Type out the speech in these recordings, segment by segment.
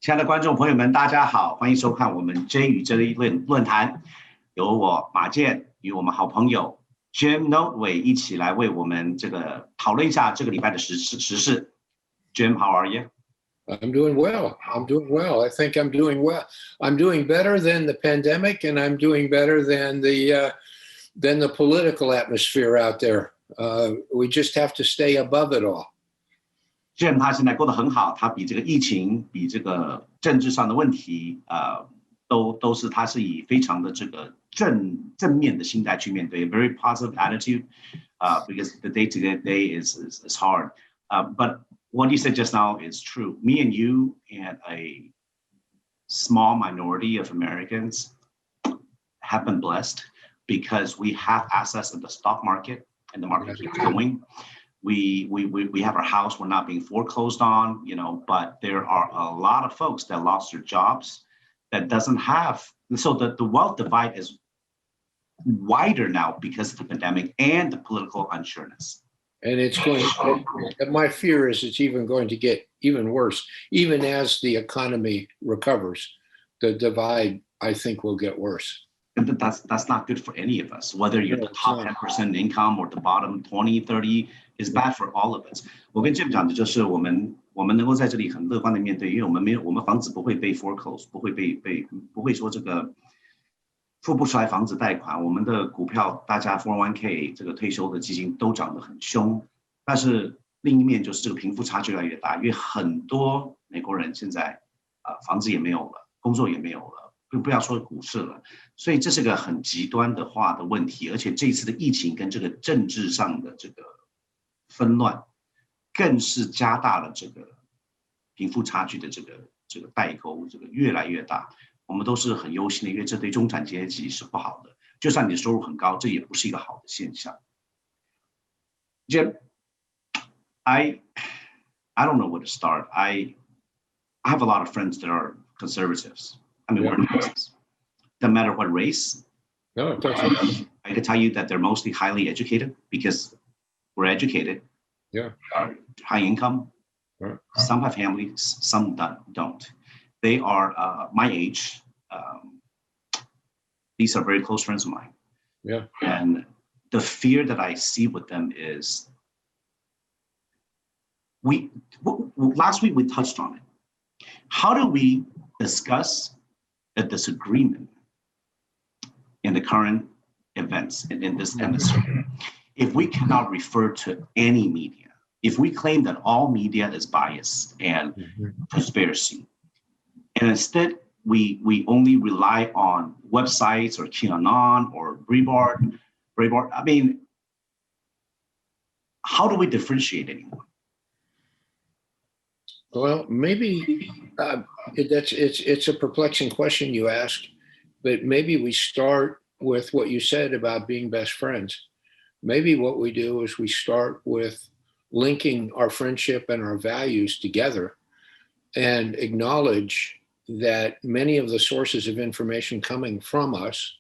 亲爱的观众朋友们，大家好，欢迎收看我们 J 与 J 论坛，由我马健与我们好朋友 Jim Notway 一起来为我们讨论一下这个礼拜的时事。Jim, how are you? I'm doing well. I think I'm doing well. I'm doing better than the pandemic, and I'm doing better than the political atmosphere out there. We just have to stay above it all. Jim 他现在过得很好，他比这个疫情、比这个政治上的问题，都是他是以非常的这个正面的心态去面对 ，very positive attitude. Because the day is hard. But what you said just now is true. Me and you and a small minority of Americans have been blessed because we have access in the stock market and the market keeps going. We have our house, we're not being foreclosed on, but there are a lot of folks that lost their jobs that doesn't have, so the wealth divide is wider now because of the pandemic and the political unsureness. And my fear is it's even going to get even worse. Even as the economy recovers, the divide, I think, will get worse. And that's not good for any of us, whether you're the top 10% income or the bottom 20, 30, is bad for all of us. 我跟 Jim 讲的就是我们能够在这里很乐观的面对，因为我们房子不会被 foreclose， 不会说这个付不出来房子贷款，我们的股票大家 401k 这个退休的基金都涨得很凶，但是另一面就是这个贫富差距越来越大，因为很多美国人现在房子也没有了，工作也没有了。不要说股市了，所以这是个很极端的化的问题，而且这次的疫情跟这个政治上的这个纷乱，更是加大了这个贫富差距的这个代沟，这个越来越大。我们都是很忧心的，因为这对中产阶级是不好的。就算你的收入很高，这也不是一个好的现象。Jim, I don't know where to start. I have a lot of friends that are conservatives. I mean, we're Nazis. No matter what race. No, it doesn't. I can tell you that they're mostly highly educated because we're educated. Yeah. High income. Right. Some have families, some don't. They are my age. These are very close friends of mine. Yeah. And the fear that I see with them is last week we touched on it. How do we discuss a disagreement in the current events in this hemisphere if we cannot refer to any media, if we claim that all media is biased and conspiracy, and instead we only rely on websites or QAnon or Breitbart, I mean, how do we differentiate anymore? Well, maybe it's a perplexing question you ask, but maybe we start with what you said about being best friends. Maybe what we do is we start with linking our friendship and our values together and acknowledge that many of the sources of information coming from us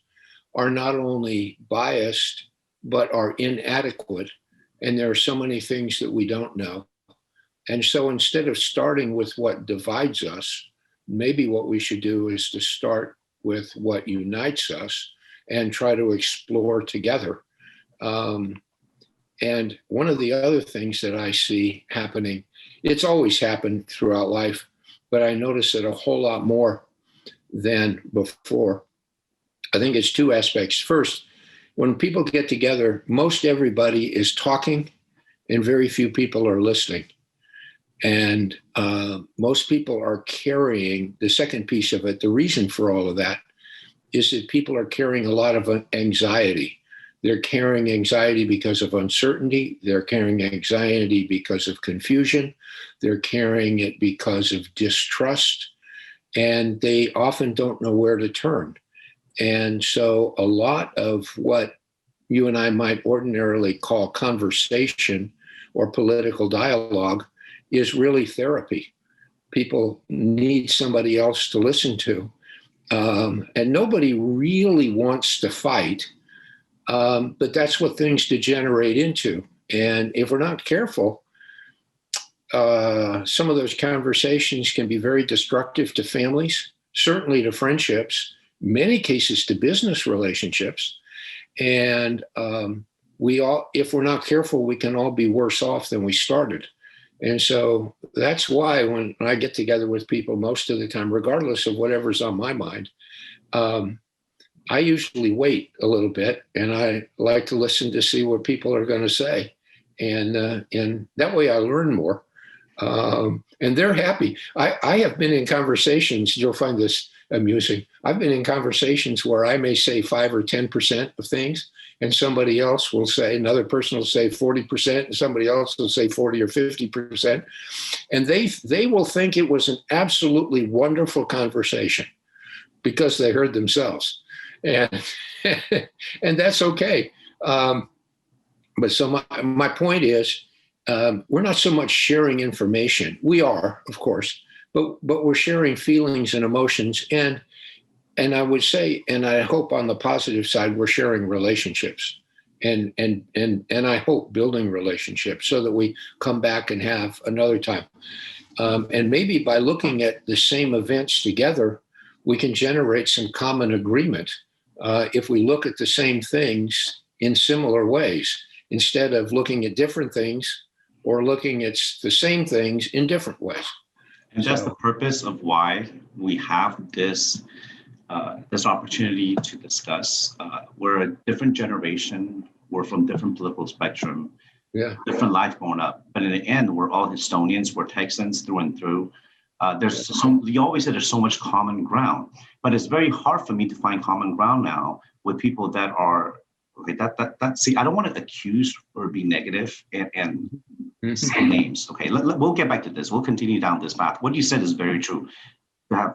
are not only biased, but are inadequate. And there are so many things that we don't know. And so instead of starting with what divides us, maybe what we should do is to start with what unites us and try to explore together. And one of the other things that I see happening, it's always happened throughout life, but I notice it a whole lot more than before. I think it's two aspects. First, when people get together, most everybody is talking and very few people are listening. And most people are carrying the second piece of it. The reason for all of that is that people are carrying a lot of anxiety. They're carrying anxiety because of uncertainty. They're carrying anxiety because of confusion. They're carrying it because of distrust. And they often don't know where to turn. And so a lot of what you and I might ordinarily call conversation or political dialogue is really therapy. People need somebody else to listen to. And nobody really wants to fight, but that's what things degenerate into. And if we're not careful, some of those conversations can be very destructive to families, certainly to friendships, many cases to business relationships. And if we're not careful, we can all be worse off than we started. And so that's why when I get together with people most of the time, regardless of whatever's on my mind, I usually wait a little bit, and I like to listen to see what people are going to say. And that way I learn more. And they're happy. I have been in conversations, you'll find this amusing. I've been in conversations where I may say 5 or 10% of things, and somebody else will say, another person will say 40%, and somebody else will say 40 or 50%. And they will think it was an absolutely wonderful conversation because they heard themselves. And and that's okay. But so my point is, we're not so much sharing information. We are, of course, but we're sharing feelings and emotions. And I would say, and I hope on the positive side, we're sharing relationships and I hope building relationships so that we come back and have another time. And maybe by looking at the same events together, we can generate some common agreement if we look at the same things in similar ways, instead of looking at different things or looking at the same things in different ways. And that's the purpose of why we have this opportunity to discuss. We're a different generation. We're from different political spectrum, different life growing up. But in the end, we're all Estonians. We're Texans through and through. You always say there's so much common ground, but it's very hard for me to find common ground now with people that are, okay, see, I don't want to accuse or be negative and say names. Okay, we'll get back to this. We'll continue down this path. What you said is very true. To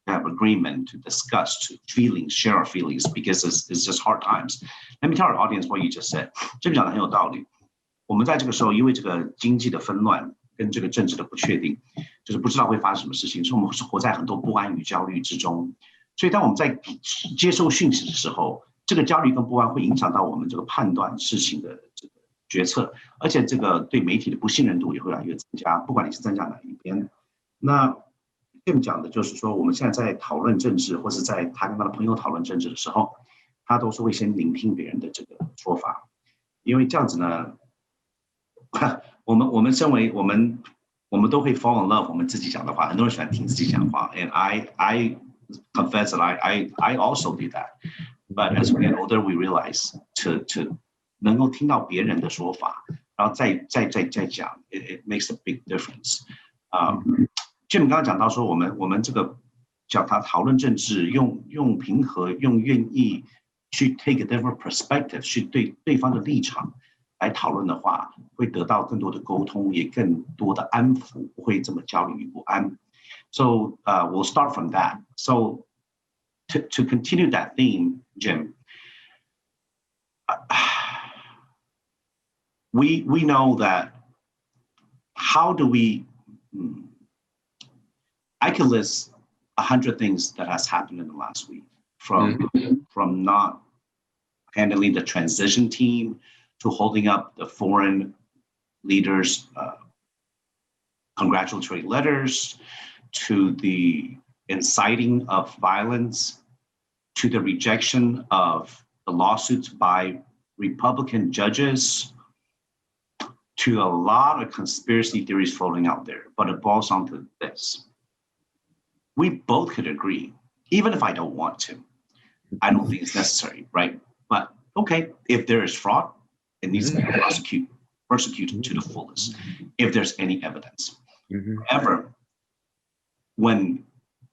have agreement, to discuss, to share our feelings, because it's just hard times. Let me tell our audience what you just said. 这个讲得很有道理。我们在这个时候，因为这个经济的纷乱跟这个政治的不确定，就是不知道会发生什么事情，所以我们是活在很多不安与焦虑之中。所以当我们在接收讯息的时候，这个焦虑跟不安会影响到我们这个判断事情的这个决策，而且这个对媒体的不信任度也会越来越增加，不管你是增加哪一边。那Tim 讲的就是说，我们现在在讨论政治，或是在他跟他的朋友讨论政治的时候，他都是会先聆听别人的这个说法，因为这样子呢，我们身为我们都会 fall in love 我们自己讲的话，很多人喜欢听自己讲话 ，and I confess that I also do that. But as we get older, we realize to 能够听到别人的说法，然后再讲 ，it makes a big difference. Jim 刚刚讲到说，我们这个讲他讨论政治，用平和，用愿意去 take a different perspective， 去对方的立场来讨论的话，会得到更多的沟通，也更多的安抚，不会这么焦虑与不安。So we'll start from that. So to continue that theme, Jim, we know that how do we I could list 100 things that has happened in the last week, from not handling the transition team to holding up the foreign leaders' congratulatory letters, to the inciting of violence, to the rejection of the lawsuits by Republican judges, to a lot of conspiracy theories floating out there. But it boils down to this. We both could agree, even if I don't want to. I don't think it's necessary, right? But okay, if there is fraud, it needs to be prosecuted to the fullest, if there's any evidence. However, when,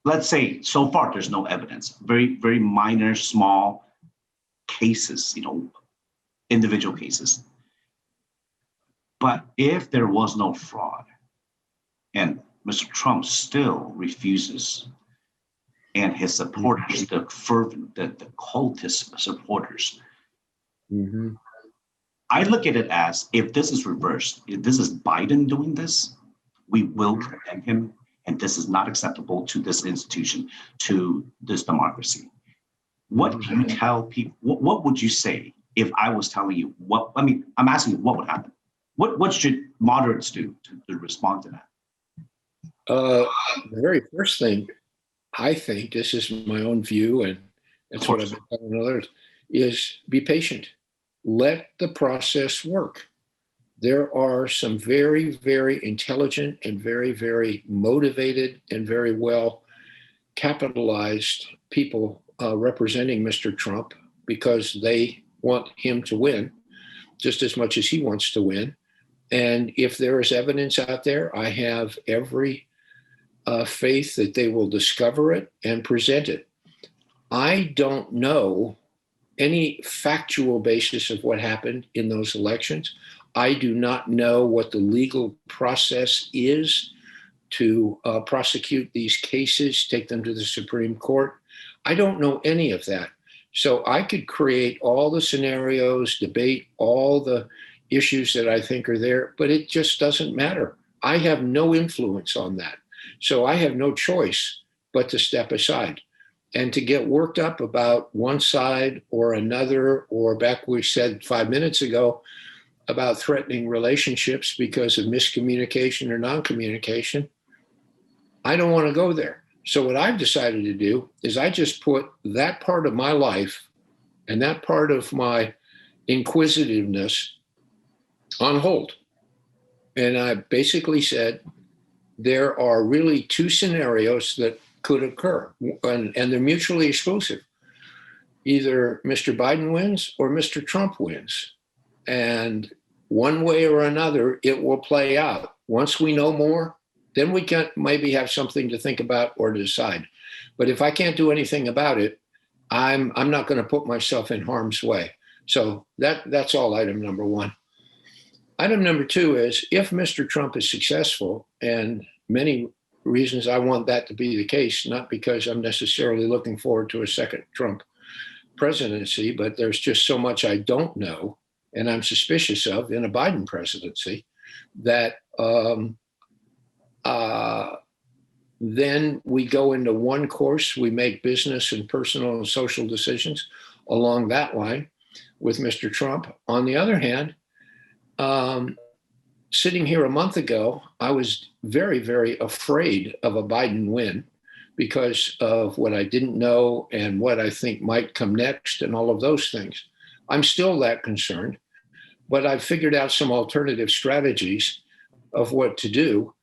let's say, so far there's no evidence, very, very minor, small cases, individual cases. But if there was no fraud, and Mr. Trump still refuses, and his supporters, the fervent, the cultist supporters, I look at it as, if this is reversed, if this is Biden doing this, we will condemn him, and this is not acceptable to this institution, to this democracy. What can you tell people? What would you say if I was telling you I'm asking you what would happen? What should moderates do to respond to that? The very first thing, I think, this is my own view, and that's what I've been telling others, is be patient. Let the process work. There are some very, very intelligent and very, very motivated and very well capitalized people representing Mr. Trump because they want him to win just as much as he wants to win. And if there is evidence out there, I have every faith that they will discover it and present it. I don't know any factual basis of what happened in those elections. I do not know what the legal process is to prosecute these cases, take them to the Supreme Court. I don't know any of that. So I could create all the scenarios, debate all the issues that I think are there, but it just doesn't matter. I have no influence on that. So I have no choice but to step aside. And to get worked up about one side or another, or back we said 5 minutes ago about threatening relationships because of miscommunication or non-communication, I don't want to go there. So what I've decided to do is I just put that part of my life and that part of my inquisitiveness on hold. And I basically said, there are really two scenarios that could occur, and they're mutually exclusive. Either Mr. Biden wins or Mr. Trump wins. And one way or another, it will play out. Once we know more, then we can maybe have something to think about or decide. But if I can't do anything about it, I'm not going to put myself in harm's way. So that's all item number one. Item number two is, if Mr. Trump is successful, and many reasons I want that to be the case, not because I'm necessarily looking forward to a second Trump presidency, but there's just so much I don't know and I'm suspicious of in a Biden presidency, that then we go into one course, we make business and personal and social decisions along that line with Mr. Trump. On the other hand, sitting here a month ago, I was very, very afraid of a Biden win because of what I didn't know and what I think might come next and all of those things. I'm still that concerned, but I've figured out some alternative strategies of what to do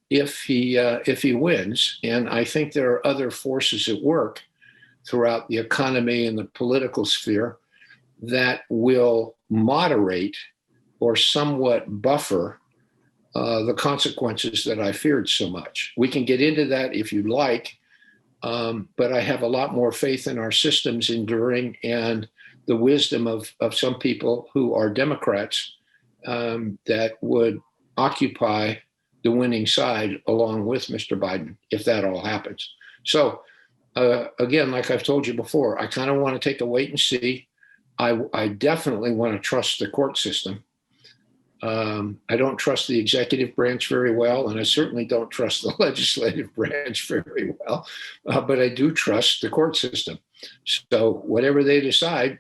if he wins. And I think there are other forces at work throughout the economy and the political sphere that will moderate or somewhat buffer the consequences that I feared so much. We can get into that if you'd like, but I have a lot more faith in our systems enduring and the wisdom of some people who are Democrats that would occupy the winning side along with Mr. Biden, if that all happens. So again, like I've told you before, I kind of want to take a wait and see. I definitely want to trust the court system. I don't trust the executive branch very well, and I certainly don't trust the legislative branch very well, but I do trust the court system. So whatever they decide,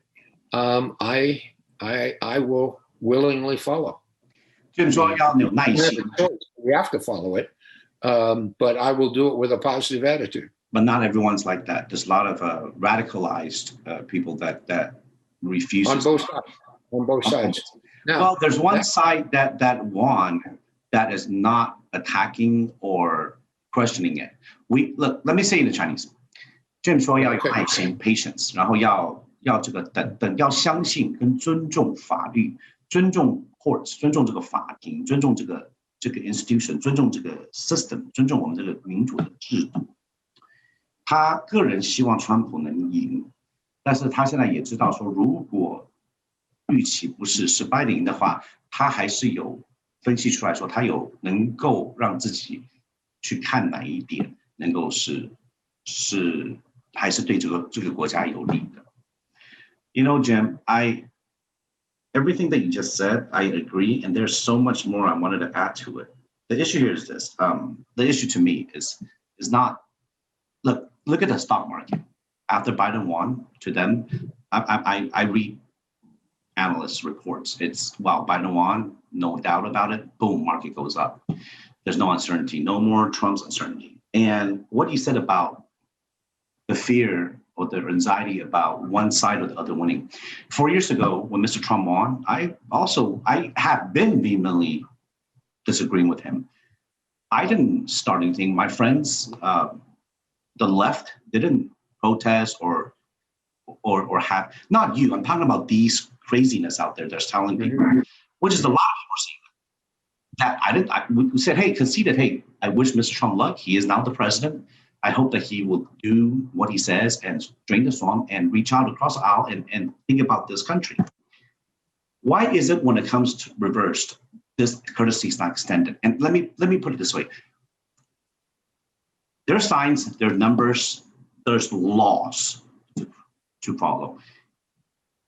I will willingly follow. 就是说要有耐心。We have to follow it, but I will do it with a positive attitude. But not everyone's like that. There's a lot of radicalized people that refuse. On both sides. Now, well, there's one side that won that is not attacking or questioning it. Let me say in the Chinese. Jim 说要有耐心 patience， 然后要这个等要相信跟尊重法律，尊重 courts， 尊重这个法庭，尊重这个 institution， 尊重这个 system， 尊重我们这个民主的制度。他个人希望川普能赢，但是他现在也知道说，如果预期不是拜登赢的话，他还是有分析出来说，他有能够让自己去看哪一点能够是还是对这个国家有利的。You know, Jim, everything that you just said, I agree, and there's so much more I wanted to add to it. The issue here is this: the issue to me is not look at the stock market after Biden won. To them, I read analyst reports. It's, well, Biden won, no doubt about it. Boom, market goes up. There's no uncertainty, no more Trump's uncertainty. And what you said about the fear or the anxiety about one side or the other winning. 4 years ago, when Mr. Trump won, I have been vehemently disagreeing with him. I didn't start anything. My friends, the left, didn't protest or have, not you, I'm talking about these craziness out there that's telling people, which is a lot of people saying that. We said, hey, conceded, hey, I wish Mr. Trump luck. He is now the president. I hope that he will do what he says and drain the swamp and reach out across the aisle and think about this country. Why is it when it comes to reversed, this courtesy is not extended? And let me put it this way. There are signs, there are numbers, there's laws to follow.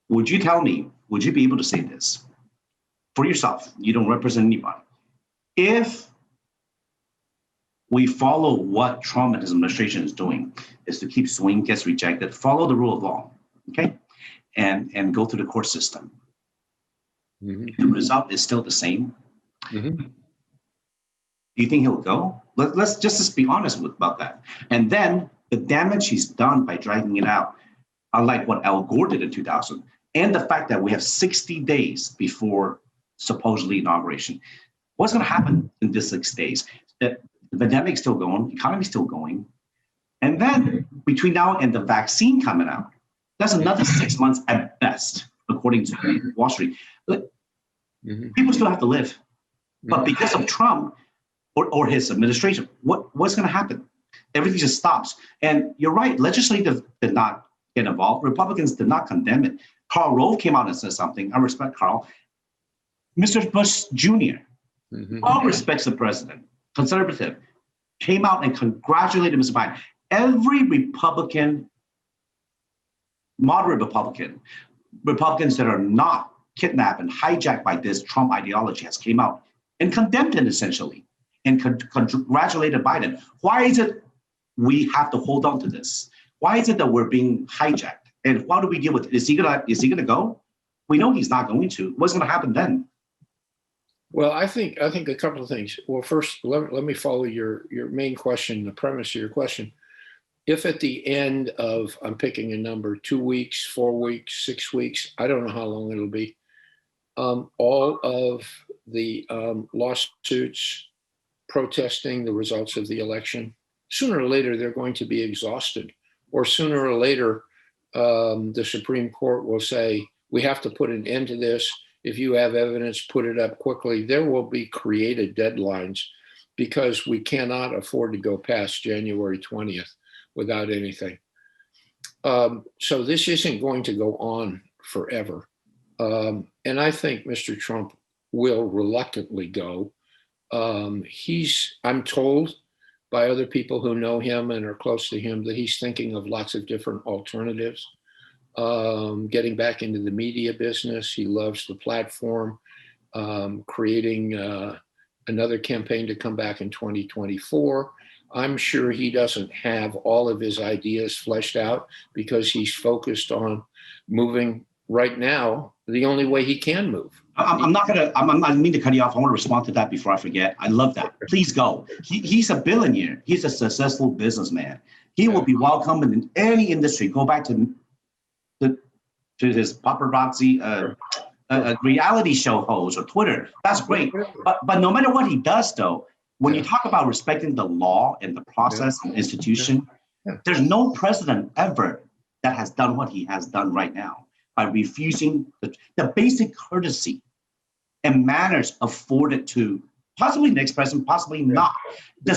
Would you tell me, would you be able to say this for yourself? You don't represent anybody. If we follow what Trump and his administration is doing, is to keep swing gets rejected, follow the rule of law, okay? And go through the court system. The result is still the same. Do you think he'll go? Let's just be honest about that. And then the damage he's done by dragging it out, unlike what Al Gore did in 2000, and the fact that we have 60 days before supposedly inauguration. What's going to happen in this 6 days? The pandemic's still going, economy's still going. And then between now and the vaccine coming out, that's another 6 months at best, according to Wall Street. People still have to live. But because of Trump or his administration, what's going to happen? Everything just stops. And you're right, legislative did not get involved. Republicans did not condemn it. Karl Rove came out and said something. I respect Karl. Mr. Bush Jr., all respects the president, conservative, came out and congratulated Mr. Biden. Every Republican, moderate Republicans that are not kidnapped and hijacked by this Trump ideology has came out and condemned it essentially and congratulated Biden. Why is it we have to hold on to this? Why is it that we're being hijacked? And how do we deal with it? Is he gonna go? We know he's not going to. What's gonna happen then? Well, I think a couple of things. Well, first, let me follow your main question, the premise of your question. If at the end of, I'm picking a number, 2 weeks, 4 weeks, 6 weeks, I don't know how long it'll be, all of the lawsuits protesting the results of the election, sooner or later they're going to be exhausted, or sooner or later the Supreme Court will say, we have to put an end to this. If you have evidence, put it up quickly. There will be created deadlines because we cannot afford to go past January 20th without anything. So this isn't going to go on forever. And I think Mr. Trump will reluctantly go. I'm told by other people who know him and are close to him that he's thinking of lots of different alternatives. Getting back into the media business. He loves the platform, creating another campaign to come back in 2024. I'm sure he doesn't have all of his ideas fleshed out because he's focused on moving right now the only way he can move. I didn't mean to cut you off. I want to respond to that before I forget. I love that. Please go. He's a billionaire. He's a successful businessman. He will be welcome in any industry. Go back to his paparazzi reality show host or Twitter. That's great. But no matter what he does, though, when you talk about respecting the law and the process and institution, there's no president ever that has done what he has done right now by refusing the basic courtesy and manners afforded to possibly next president, possibly not. The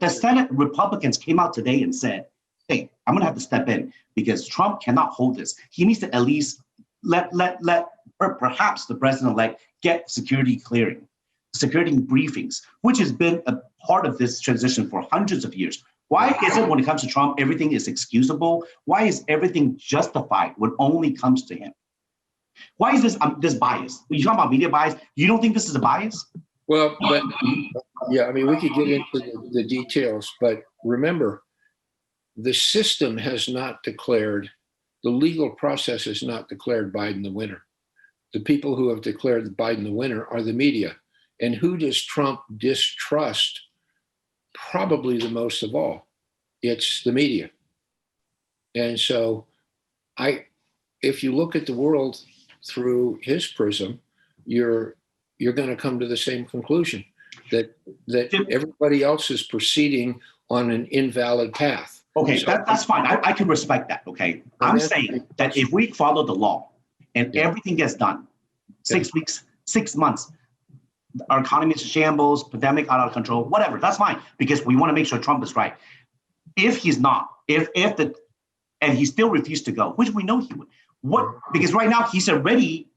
Senate Republicans came out today and said, hey, I'm gonna have to step in because Trump cannot hold this. He needs to at least let perhaps the president-elect get security clearing, security briefings, which has been a part of this transition for hundreds of years. Why is it when it comes to Trump, everything is excusable? Why is everything justified when only comes to him? Why is this bias? When you talk about media bias, you don't think this is a bias? Well, but yeah, I mean, we could get into the details, but remember, the system has not declared, the legal process has not declared Biden the winner. the people who have declared Biden the winner are the media. And who does Trump distrust probably the most of all? It's the media. And so if you look at the world through his prism, you're going to come to the same conclusion that everybody else is proceeding on an invalid path. Okay, so, that's fine. I can respect that. Okay, I'm saying that if we follow the law and everything gets done, 6 weeks, 6 months, our economy is in shambles, pandemic out of control, whatever, that's fine, because we want to make sure Trump is right. If he's not, and he still refused to go, which we know he would, because right now he's already,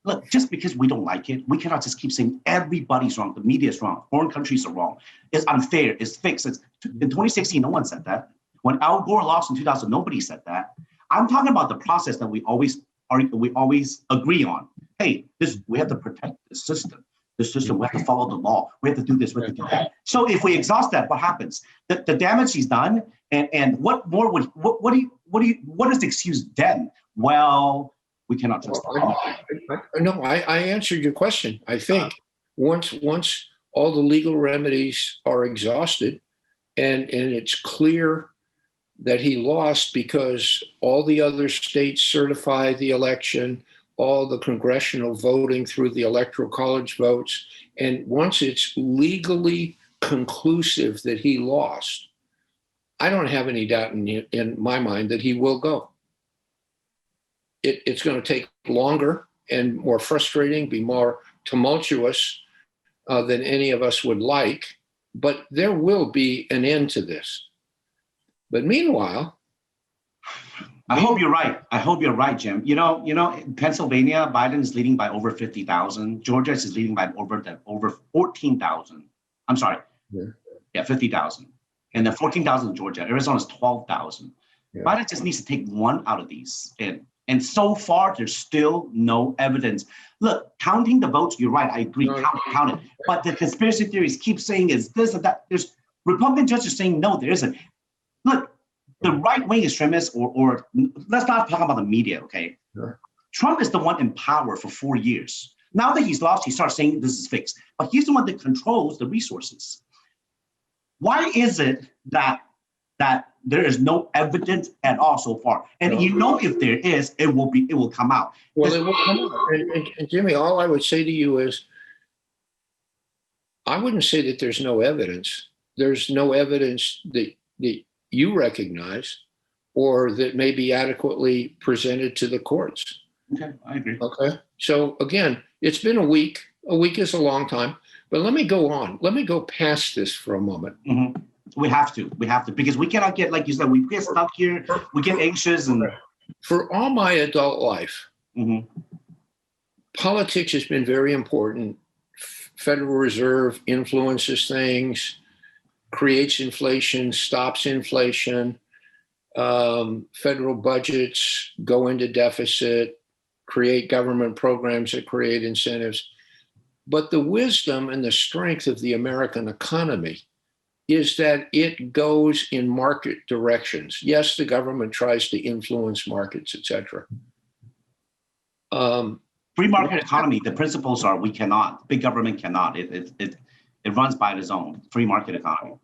look, just because we don't like it, we cannot just keep saying everybody's wrong, the media is wrong, foreign countries are wrong, it's unfair, it's fixed. In 2016, no one said that. When Al Gore lost in 2000, nobody said that. I'm talking about the process that we always agree on. Hey, we have to protect the system. We have to follow the law. We have to do this, we have to do that. So if we exhaust that, what happens? The damage is done, and what more what is the excuse then? Well, we cannot trust No, I answered your question. I think once all the legal remedies are exhausted and it's clear that he lost because all the other states certify the election, all the congressional voting through the electoral college votes, and once it's legally conclusive that he lost, I don't have any doubt in my mind that he will go. It's going to take longer and more frustrating, be more tumultuous than any of us would like, but there will be an end to this. But meanwhile, I hope you're right, Jim. You know, in Pennsylvania, Biden is leading by over 50,000. Georgia is leading by over 14,000. I'm sorry. Yeah, 50,000. And then 14,000 in Georgia. Arizona's 12,000. Yeah. Biden just needs to take one out of these. And so far, there's still no evidence. Look, counting the votes, you're right. I agree. Count it. But the conspiracy theories keep saying is this and that. There's Republican judges saying no, there isn't. Look, the right-wing extremists, or let's not talk about the media, okay? Sure. Trump is the one in power for 4 years. Now that he's lost, he starts saying this is fixed. But he's the one that controls the resources. Why is it that there is no evidence at all so far? And if there is, it will come out. Well, it will come out. And Jimmy, all I would say to you is, I wouldn't say that there's no evidence. There's no evidence that you recognize or that may be adequately presented to the courts. Okay, I agree. Okay. So again, it's been a week. A week is a long time, but let me go on. Let me go past this for a moment. Mm-hmm. We have to, because we cannot get, like you said, we get stuck here, we get anxious. And for all my adult life, politics has been very important. Federal Reserve influences things, creates inflation, stops inflation. Federal budgets go into deficit, create government programs that create incentives. But the wisdom and the strength of the American economy is that it goes in market directions. Yes, the government tries to influence markets, et cetera. Free market economy, the principles are we cannot, big government cannot. It runs by its own free market economy.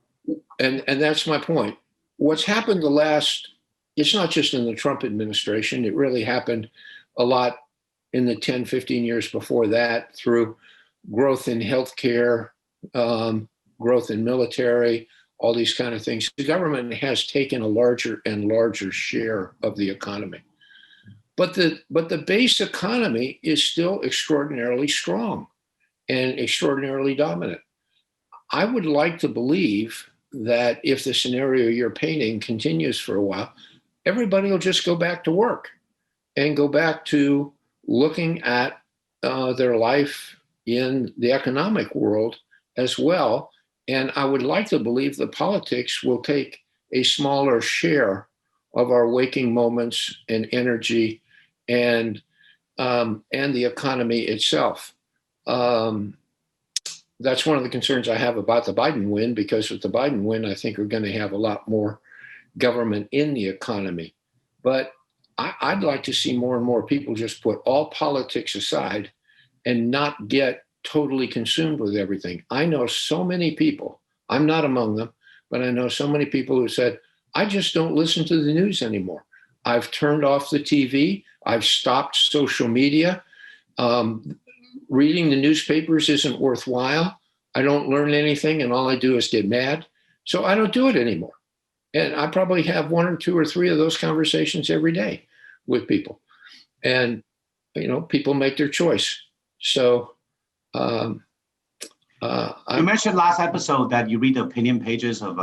And that's my point. What's happened it's not just in the Trump administration, it really happened a lot in the 10, 15 years before that through growth in healthcare, growth in military, all these kind of things. The government has taken a larger and larger share of the economy. But the base economy is still extraordinarily strong and extraordinarily dominant. I would like to believe that if the scenario you're painting continues for a while, everybody will just go back to work and go back to looking at their life in the economic world as well. And I would like to believe that politics will take a smaller share of our waking moments and energy and the economy itself. That's one of the concerns I have about the Biden win, because with the Biden win, I think we're going to have a lot more government in the economy. But I'd like to see more and more people just put all politics aside and not get totally consumed with everything. I know so many people, I'm not among them, but I know so many people who said, I just don't listen to the news anymore. I've turned off the TV. I've stopped social media. Reading the newspapers isn't worthwhile. I don't learn anything, and all I do is get mad. So I don't do it anymore. And I probably have 1 or 2 or 3 of those conversations every day with people. And, people make their choice. So you mentioned last episode that you read the opinion pages of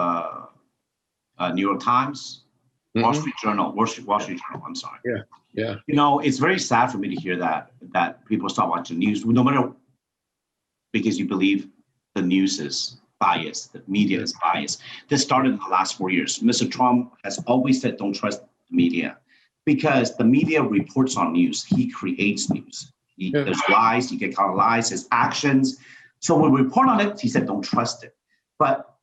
New York Times, Wall Street Journal, Wall Street Journal, I'm sorry. Yeah. It's very sad for me to hear that people stop watching news, no matter, because you believe the news is biased, the media is biased. This started in the last 4 years. Mr. Trump has always said, don't trust the media, because the media reports on news. He creates news. There's lies, he get caught on lies, his actions. So when we report on it, he said, don't trust it. But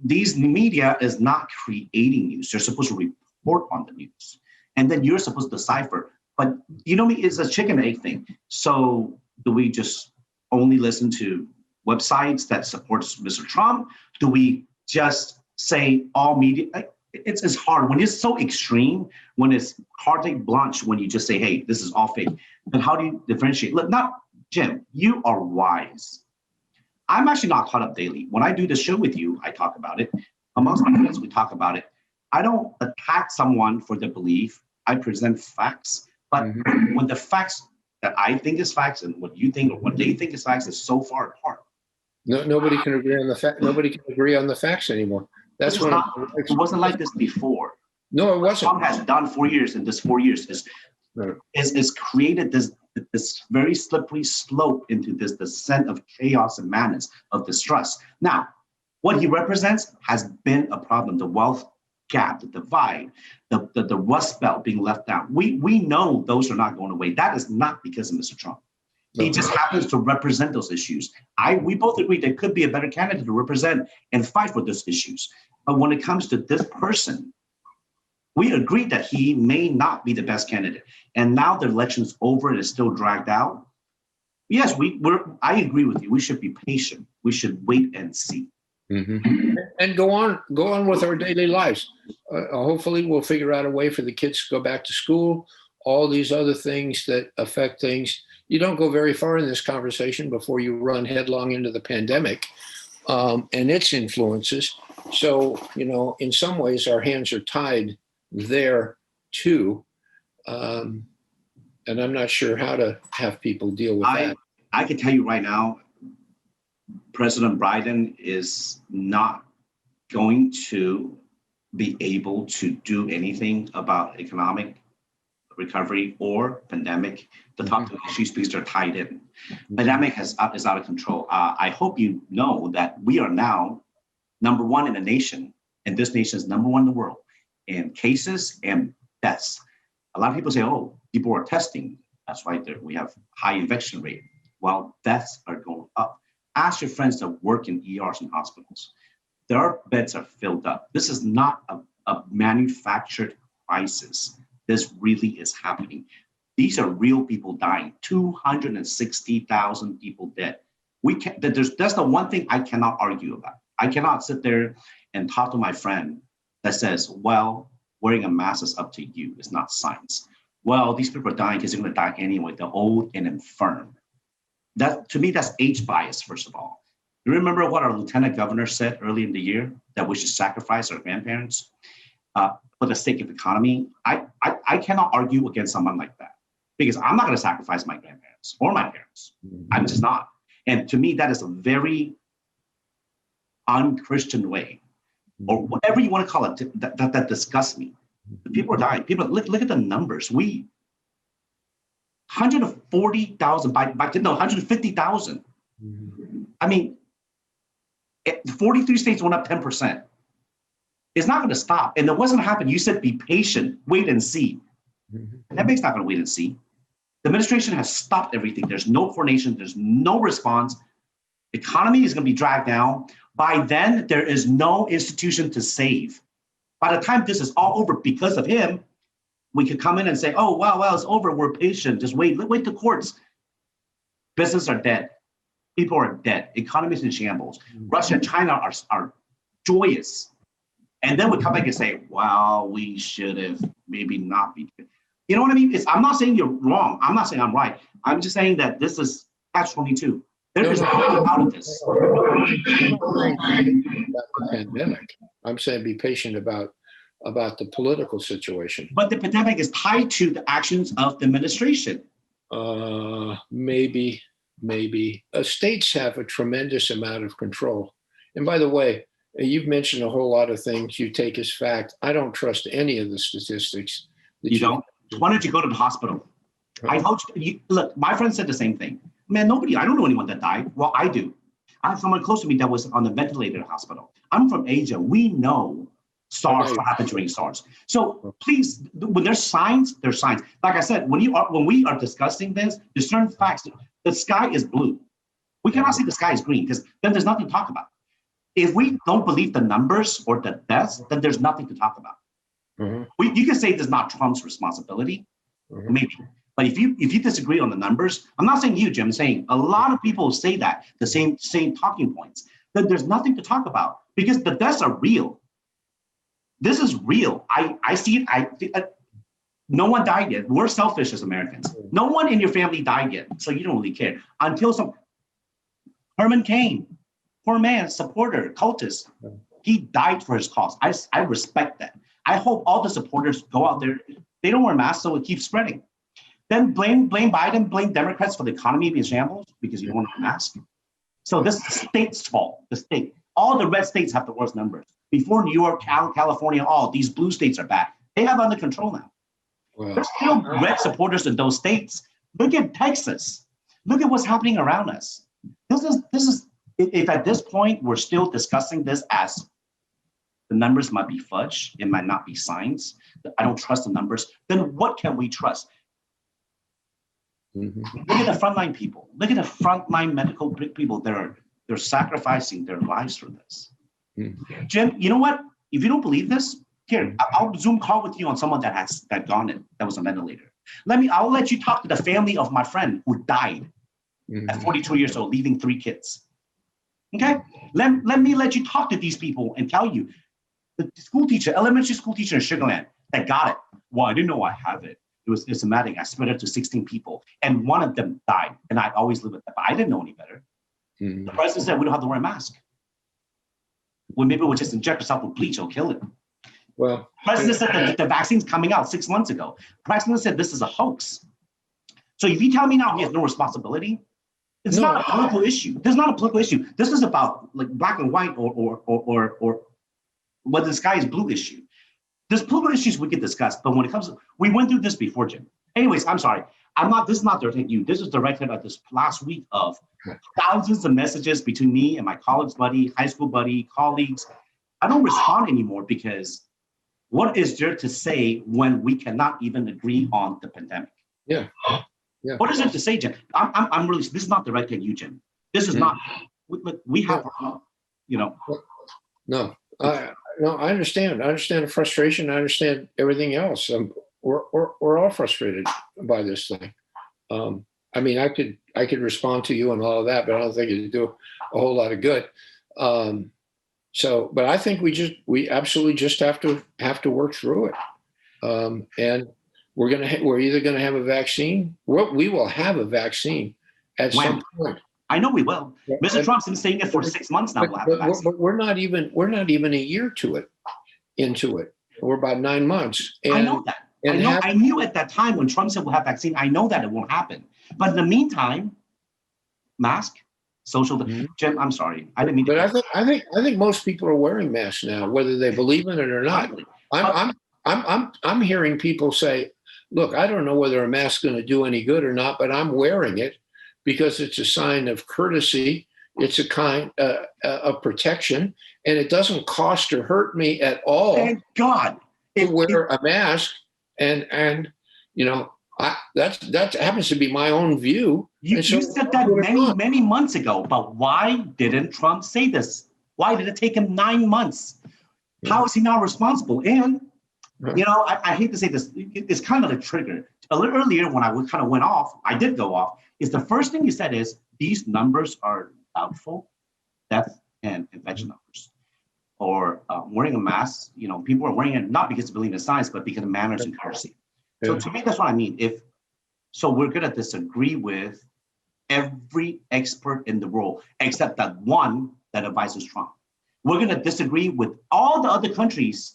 these media is not creating news. They're supposed to report on the news. And then you're supposed to decipher. But it's a chicken and egg thing. So do we just only listen to websites that supports Mr. Trump? Do we just say all media? It's hard when it's so extreme, when it's carte blanche, when you just say, hey, this is all fake. But how do you differentiate? Look, Jim, you are wise. I'm actually not caught up daily. When I do the show with you, I talk about it. Amongst my friends, we talk about it. I don't attack someone for their belief. I present facts. But when the facts that I think is facts and what you think or what they think is facts is so far apart. Nobody can agree on the fact. Nobody can agree on the facts anymore. That's what it wasn't like this before. No, it wasn't. Trump has done 4 years, and this 4 years is created this very slippery slope into this descent of chaos and madness, of distrust. Now, what he represents has been a problem: the wealth gap, the divide, the Rust Belt being left out. We know those are not going away. That is not because of Mr. Trump. He just happens to represent those issues. We both agree there could be a better candidate to represent and fight for those issues. But when it comes to this person, we agree that he may not be the best candidate. And now the election's over and it's still dragged out. Yes, I agree with you. We should be patient. We should wait and see. And go on with our daily lives. Hopefully we'll figure out a way for the kids to go back to school, all these other things that affect things. You don't go very far in this conversation before you run headlong into the pandemic and its influences. So, in some ways our hands are tied there too. And I'm not sure how to have people deal with that. I can tell you right now, President Biden is not going to be able to do anything about economic recovery or pandemic. The top 2 issues, because they're tied in. Pandemic is out of control. I hope you know that we are now number 1 in the nation, and this nation is number 1 in the world in cases and deaths. A lot of people say, oh, people are testing. That's why we have high infection rate. Well, deaths are going up. Ask your friends that work in ERs and hospitals. Their beds are filled up. This is not a manufactured crisis. This really is happening. These are real people dying. 260,000 people dead. That's the one thing I cannot argue about. I cannot sit there and talk to my friend that says, well, wearing a mask is up to you. It's not science. Well, these people are dying because they're going to die anyway. They're old and infirm. That, to me, that's age bias, first of all. You remember what our lieutenant governor said early in the year, that we should sacrifice our grandparents for the sake of economy? I cannot argue against someone like that, because I'm not going to sacrifice my grandparents or my parents. I'm just not. And to me, that is a very unchristian way, or whatever you want to call it, that disgusts me. The people are dying. People, look at the numbers. 140,000 by 150,000. I mean, 43 states went up 10%. It's not going to stop. And it wasn't happening. You said be patient, wait and see. Pandemic's not going to wait and see. The administration has stopped everything. There's no coordination. There's no response. Economy is going to be dragged down. By then, there is no institution to save. By the time this is all over, because of him, we could come in and say, oh, wow, it's over. We're patient. Just wait the courts. Businesses are dead. People are dead. Economies in shambles. Russia and China are joyous. And then we come back and say, wow, we should have maybe not be. You know what I mean? I'm not saying you're wrong. I'm not saying I'm right. I'm just saying that this is catch-22. There is no way out of this. I'm not saying about the pandemic. I'm saying be patient about the political situation. But the pandemic is tied to the actions of the administration. Maybe. States have a tremendous amount of control. And by the way, you've mentioned a whole lot of things you take as fact. I don't trust any of the statistics. You don't? Why don't you go to the hospital? I told you, look, my friend said the same thing. Man, I don't know anyone that died. Well, I do. I have someone close to me that was on the ventilator hospital. I'm from Asia. We know SARS, what happened during SARS. So please, when there's signs, there's signs. Like I said, when we are discussing this, there's certain facts. The sky is blue. We cannot say the sky is green because then there's nothing to talk about. If we don't believe the numbers or the deaths, then there's nothing to talk about. You can say it's not Trump's responsibility, maybe. But if you disagree on the numbers, I'm not saying you, Jim, I'm saying a lot of people say that, the same talking points, then there's nothing to talk about because the deaths are real. This is real. I see it. No one died yet. We're selfish as Americans. No one in your family died yet, so you don't really care. Until Herman Cain, poor man, supporter, cultist, he died for his cause. I respect that. I hope all the supporters go out there. They don't wear masks, so it keeps spreading. Then blame Biden, blame Democrats for the economy being shambles because you don't wear a mask. So this is the state's fault. The state. All the red states have the worst numbers. Before New York, California, all these blue states are bad. They have under control now. Wow. There's still red supporters in those states. Look at Texas. Look at what's happening around us. This is if at this point we're still discussing this as the numbers might be fudge, it might not be science. I don't trust the numbers. Then what can we trust? Look at the frontline people. Look at the frontline medical people. They're sacrificing their lives for this. Jim, you know what? If you don't believe this, here, I'll Zoom call with you on someone that was a ventilator. I'll let you talk to the family of my friend who died at 42 years old, leaving 3 kids. Okay? Let me let you talk to these people and tell you the elementary school teacher in Sugar Land that got it. Well, I didn't know I have it. It was symptomatic. I spread it to 16 people, and one of them died. And I always live with that. But I didn't know any better. The president said we don't have to wear a mask. Well, maybe we'll just inject ourselves with bleach. It'll kill it. Well, the president said that the vaccine's coming out 6 months ago. The president said this is a hoax. So if you tell me now he has no responsibility, it's not a political issue. There's not a political issue. This is about like black and white or whether the sky is blue issue. There's political issues we could discuss, but when it comes to, we went through this before, Jim. Anyways, I'm sorry. This is not directed at you. This is directed at this last week of thousands of messages between me and my college buddy, high school buddy, colleagues. I don't respond anymore because what is there to say when we cannot even agree on the pandemic? Yeah. What is there to say, Jim? I'm really, this is not directed at you, Jim. This is not, we have, No, I understand. I understand the frustration. I understand everything else. We're all frustrated by this thing. I mean, I could respond to you and all of that, but I don't think it'd do a whole lot of good. But I think we absolutely just have to work through it. And we're either going to have a vaccine. We will have a vaccine at some point. I know we will. Mr. Trump's been saying it for 6 months now. But we're not even a year into it. We're about 9 months. And, I know that. I knew at that time when Trump said we'll have vaccine, I know that it won't happen. But in the meantime, mask, social. Jim, I'm sorry, I didn't mean. But I think most people are wearing masks now, whether they believe in it or not. I'm hearing people say, "Look, I don't know whether a mask's going to do any good or not, but I'm wearing it because it's a sign of courtesy. It's a kind of protection, and it doesn't cost or hurt me at all. Thank God to wear a mask." And that happens to be my own view. You said that many months ago, but why didn't Trump say this? Why did it take him 9 months? How is he not responsible? And You know, I hate to say this, it's kind of a trigger. A little earlier when I kind of went off, I did go off, is the first thing you said is, these numbers are doubtful, death and infection numbers. Or wearing a mask, you know, people are wearing it not because they believe in science, but because of manners and courtesy. So to me, that's what I mean. So we're going to disagree with every expert in the world, except that one that advises Trump. We're going to disagree with all the other countries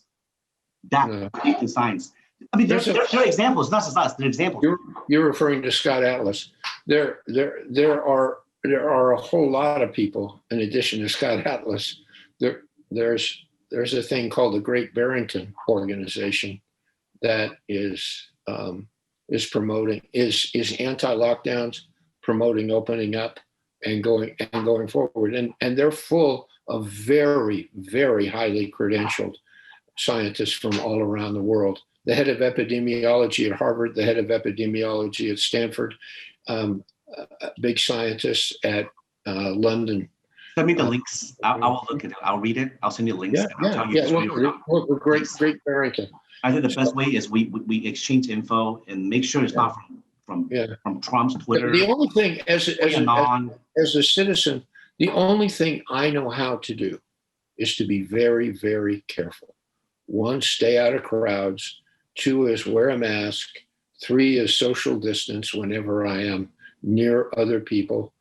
that believe in science. I mean, there are examples, not just us. There are examples. You're referring to Scott Atlas. There are a whole lot of people in addition to Scott Atlas. There's a thing called the Great Barrington Organization that is promoting anti-lockdowns, promoting opening up and going forward, and they're full of very, very highly credentialed scientists from all around the world. The head of epidemiology at Harvard, the head of epidemiology at Stanford, big scientists at London. Send me the links. I will look at it. I'll read it. I'll send you links. I'll tell you Great Barrington. I think the best way is we exchange info and make sure it's not from Trump's Twitter. The only thing, as a citizen, the only thing I know how to do is to be very, very careful. 1, stay out of crowds. 2 is wear a mask. 3 is social distance whenever I am near other people.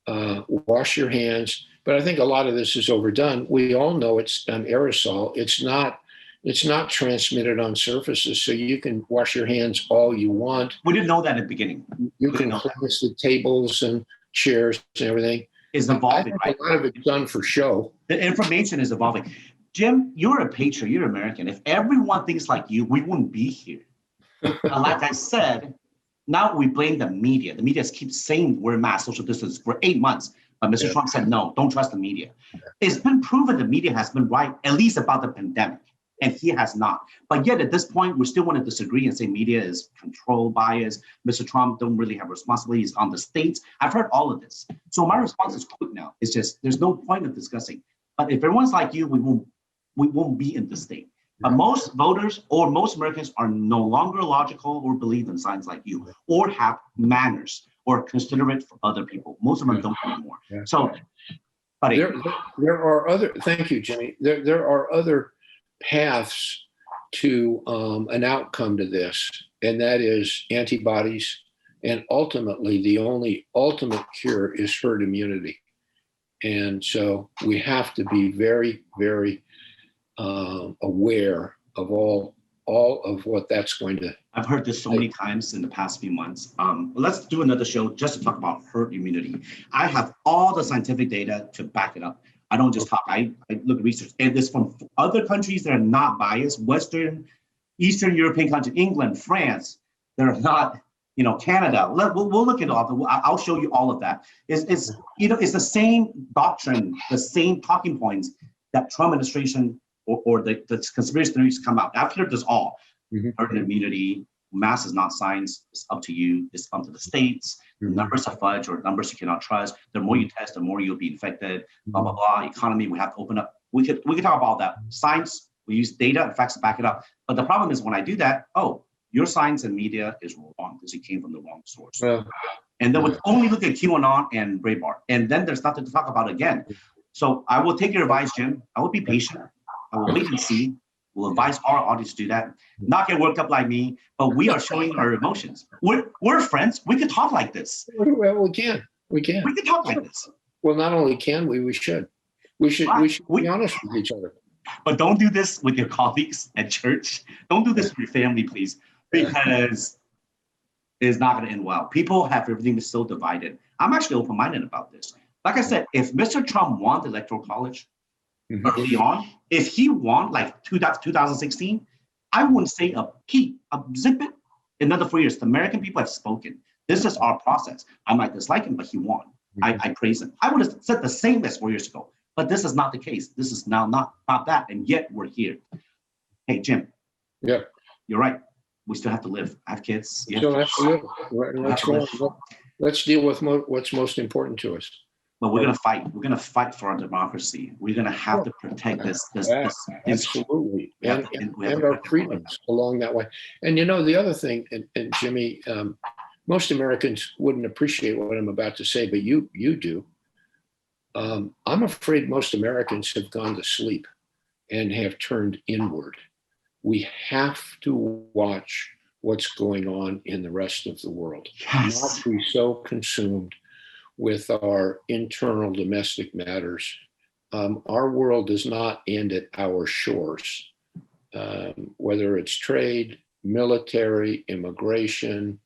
Wash your hands. But I think a lot of this is overdone. We all know it's an aerosol. It's not transmitted on surfaces, so you can wash your hands all you want. We didn't know that at the beginning. You can cleanse the tables and chairs and everything. It's evolving, right? A lot of it's done for show. The information is evolving. Jim, you're a patriot. You're American. If everyone thinks like you, we wouldn't be here. Like I said, now we blame the media. The media keeps saying we're mass social distance for 8 months. But Mr. Trump said, no, don't trust the media. It's been proven the media has been right, at least about the pandemic. And he has not. But yet at this point, we still want to disagree and say media is control bias. Mr. Trump don't really have responsibilities on the states. I've heard all of this. So my response is quick now. It's just, there's no point of discussing. But if everyone's like you, we won't be in the state. But most voters or most Americans are no longer logical or believe in science like you, or have manners or considerate for other people. Most of them don't anymore. Yeah. So, buddy. There are other, thank you, Jimmy. There are other paths to an outcome to this, and that is antibodies. And ultimately, the only ultimate cure is herd immunity. And so we have to be very, very aware of all of what that's going to. I've heard this so many times in the past few months. Let's do another show just to talk about herd immunity. I have all the scientific data to back it up. I don't just talk, I look at research. And this from other countries that are not biased, Western, Eastern European countries, England, France, they're not, Canada. We'll look at all. I'll show you all of that. It's the same doctrine, the same talking points that Trump administration or the conspiracy theories come out. I've heard this all. Herd immunity, mass is not science. It's up to you. It's up to the states. The numbers are fudge or numbers you cannot trust. The more you test, the more you'll be infected. Blah blah blah. Economy, we have to open up. We could talk about that. Science, we use data and facts to back it up. But the problem is when I do that, your science and media is wrong because it came from the wrong source. And then we only look at QAnon and Breitbart, and then there's nothing to talk about again. So I will take your advice, Jim. I will be patient. I will wait and see. We'll advise our audience to do that. Not get worked up like me, but we are showing our emotions. We're friends. We can talk like this. Well, we can. We can talk like this. Well, not only can we should. We should be honest with each other. But don't do this with your colleagues at church. Don't do this with your family, please, because it's not going to end well. People have everything so divided. I'm actually open-minded about this. Like I said, if Mr. Trump won the Electoral College early on, if he won like 2016, I wouldn't say a peep, a zip it. Another 4 years, the American people have spoken. This is our process. I might dislike him, but he won. I praise him. I would have said the same as 4 years ago, but this is not the case. This is now not that, and yet we're here. Hey, Jim. Yeah. You're right. We still have to live. I have kids. Still have to live. Let's deal with what's most important to us. but we're going to fight. We're going to fight for our democracy. We're going to have to protect this. Absolutely. And our freedoms along that way. And the other thing, and Jimmy, most Americans wouldn't appreciate what I'm about to say, but you do. I'm afraid most Americans have gone to sleep and have turned inward. We have to watch what's going on in the rest of the world. Yes. Not be so consumed with our internal domestic matters. Our world does not end at our shores, whether it's trade, military, immigration,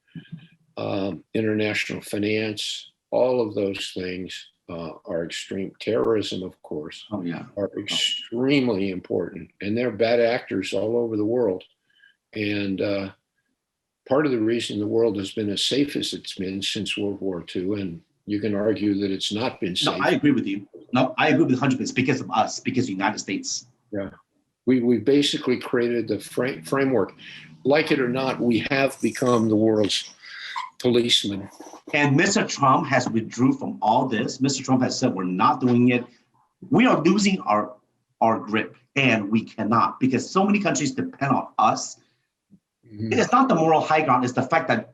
international finance, all of those things are extreme. Terrorism, of course, are extremely important, and they're bad actors all over the world. And part of the reason the world has been as safe as it's been since World War II, and you can argue that it's not been safe. No, I agree with you. No, I agree with 100%. It's because of us, because of the United States. Yeah. We basically created the framework. Like it or not, we have become the world's policeman. And Mr. Trump has withdrew from all this. Mr. Trump has said we're not doing it. We are losing our grip, and we cannot, because so many countries depend on us. Mm-hmm. It's not the moral high ground. It's the fact that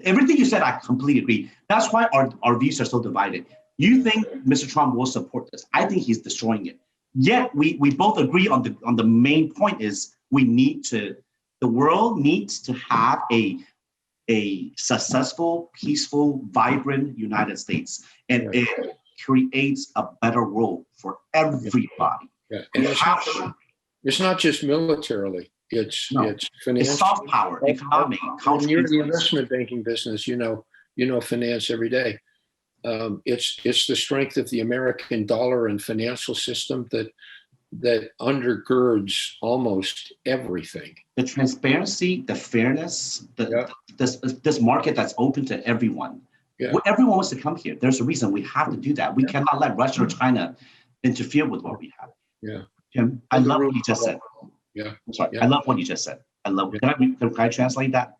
everything you said, I completely agree. That's why our views are so divided. You think Mr. Trump will support this. I think he's destroying it. Yet we both agree on the main point is the world needs to have a successful, peaceful, vibrant United States. And it creates a better world for everybody. Yeah. And it's not just militarily. It's financial. It's soft power, economic, culture. You're in the investment banking business, you know finance every day. It's the strength of the American dollar and financial system that undergirds almost everything. The transparency, the fairness, this market that's open to everyone. Yeah. Everyone wants to come here. There's a reason we have to do that. We cannot let Russia or China interfere with what we have. Yeah. Jim, I love what you just said. Yeah. I'm sorry. I love what you just said. I love. Can I translate that?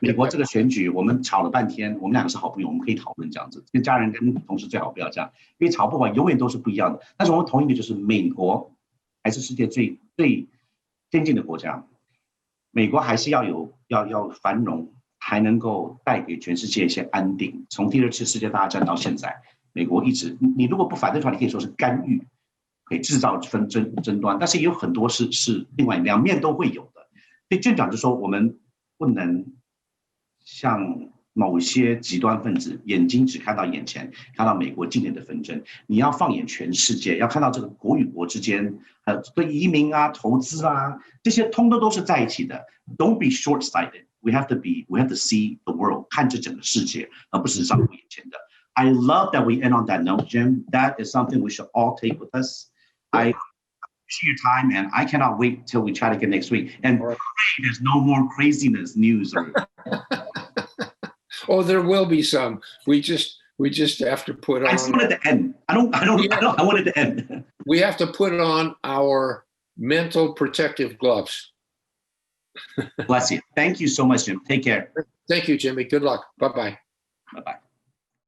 美国这个选举，我们吵了半天，我们两个是好朋友，我们可以讨论这样子。跟家人、跟同事最好不要这样，因为吵不完永远都是不一样的。但是我们同意的就是，美国还是世界最先进的国家，美国还是要繁荣，还能够带给全世界一些安定。从第2次世界大战到现在，美国一直，你如果不反对的话，你可以说是干预，可以制造争端，但是也有很多是另外两面都会有的。所以院长就说，我们不能像某些极端分子，眼睛只看到眼前，看到美国境内的纷争。你要放眼全世界，要看到这个国与国之间，对移民啊、投资啊，这些通通都是在一起的。Don't be short-sighted. We have to see the world， 看这整个世界，而不是只看眼前的。I love that we end on that note, Jim. That is something we should all take with us. I appreciate your time, and I cannot wait till we chat again next week. And pray there's no more craziness news. Oh, there will be some. We just have to put on. I just wanted to end. I wanted to end. We have to put on our mental protective gloves. Bless you. Thank you so much, Jim. Take care. Thank you, Jimmy. Good luck. Bye-bye. Bye-bye.